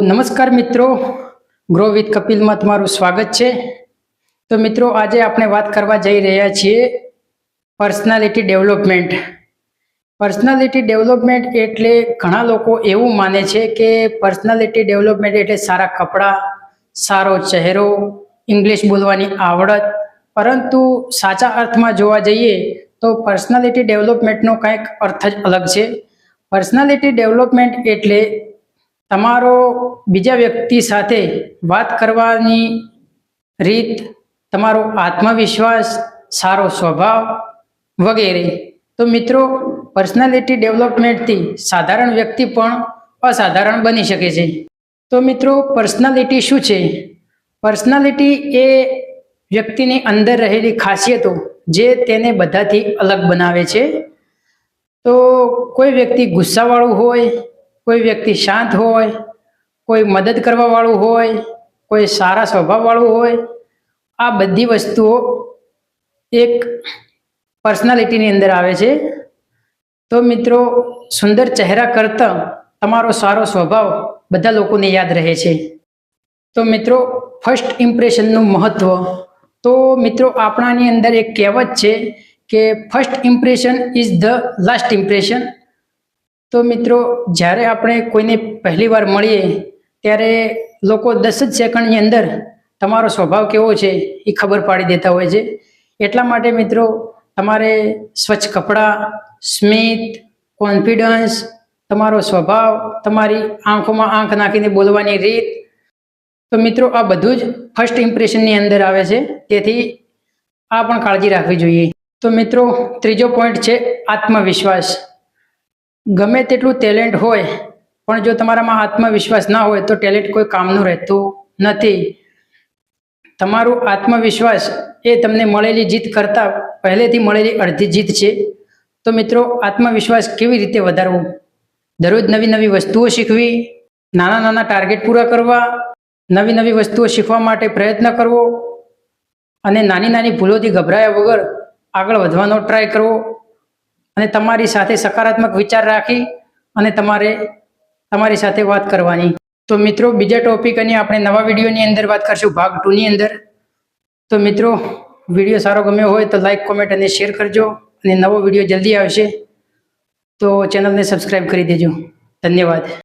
નમસ્કાર મિત્રો, grow with કપિલમાં તમારું સ્વાગત છે। તો મિત્રો, આજે આપણે વાત કરવા જઈ રહ્યા છીએ પર્સનાલિટી ડેવલપમેન્ટ। પર્સનાલિટી ડેવલપમેન્ટ એટલે ઘણા લોકો એવું માને છે કે પર્સનાલિટી ડેવલપમેન્ટ એટલે સારા કપડાં, સારો ચહેરો, ઇંગ્લિશ બોલવાની આવડત, પરંતુ સાચા અર્થમાં જોવા જઈએ તો પર્સનાલિટી ડેવલપમેન્ટનો કંઈક અર્થ જ અલગ છે। પર્સનાલિટી ડેવલપમેન્ટ એટલે તમારો બીજા વ્યક્તિ સાથે વાત કરવાની રીત, તમારો આત્મવિશ્વાસ, સારો સ્વભાવ વગેરે। તો મિત્રો, પર્સનાલિટી ડેવલપમેન્ટથી સાધારણ વ્યક્તિ પણ અસાધારણ બની શકે છે। તો મિત્રો, પર્સનાલિટી શું છે? પર્સનાલિટી એ વ્યક્તિની અંદર રહેલી ખાસિયતો જે તેને બધાથી અલગ બનાવે છે। તો કોઈ વ્યક્તિ ગુસ્સાવાળું હોય, કોઈ વ્યક્તિ શાંત હોય, કોઈ મદદ કરવાવાળું હોય, કોઈ સારા સ્વભાવવાળું હોય, આ બધી વસ્તુઓ એક પર્સનાલિટીની અંદર આવે છે। તો મિત્રો, સુંદર ચહેરા કરતાં તમારો સારો સ્વભાવ બધા લોકોને યાદ રહે છે। તો મિત્રો, ફર્સ્ટ ઇમ્પ્રેશનનું મહત્વ। તો મિત્રો, આપણાની અંદર એક કહેવત છે કે first impression is the last impression. તો મિત્રો, જ્યારે આપણે કોઈને પહેલી વાર મળીએ ત્યારે લોકો 10 જ સેકન્ડની અંદર તમારો સ્વભાવ કેવો છે એ ખબર પાડી દેતા હોય છે। એટલા માટે મિત્રો, તમારે સ્વચ્છ કપડાં, સ્મિત, કોન્ફિડન્સ, તમારો સ્વભાવ, તમારી આંખોમાં આંખ નાખીને બોલવાની રીત, તો મિત્રો આ બધું જ ફર્સ્ટ ઇમ્પ્રેશનની અંદર આવે છે। તેથી આ પણ કાળજી રાખવી જોઈએ। તો મિત્રો, ત્રીજો પોઈન્ટ છે આત્મવિશ્વાસ। ગમે તેટલું ટેલેન્ટ હોય પણ જો તમારામાં આત્મવિશ્વાસ ના હોય તો ટેલેન્ટ કોઈ કામનું રહેતું નથી। તમારું આત્મવિશ્વાસ એ તમને મળેલી જીત કરતાં પહેલેથી મળેલી અડધી જીત છે। તો મિત્રો, આત્મવિશ્વાસ કેવી રીતે વધારવું? દરરોજ નવી નવી વસ્તુઓ શીખવી, નાના નાના ટાર્ગેટ પૂરા કરવા, નવી નવી વસ્તુઓ શીખવા માટે પ્રયત્ન કરવો અને નાની નાની ભૂલોથી ગભરાયા વગર આગળ વધવાનો ટ્રાય કરવો અને તમારી સાથે સકારાત્મક વિચાર રાખી અને તમારી સાથે વાત કરવાની। તો મિત્રો, બીજા ટોપિક અને આપણે નવા વિડીયોની અંદર વાત કરશું ભાગ 2ની અંદર। તો મિત્રો, વિડીયો સારો ગમ્યો હોય તો લાઈક, કોમેન્ટ અને શેર કરજો અને નવો વિડીયો જલ્દી આવશે તો ચેનલને સબસ્ક્રાઈબ કરી દેજો। ધન્યવાદ।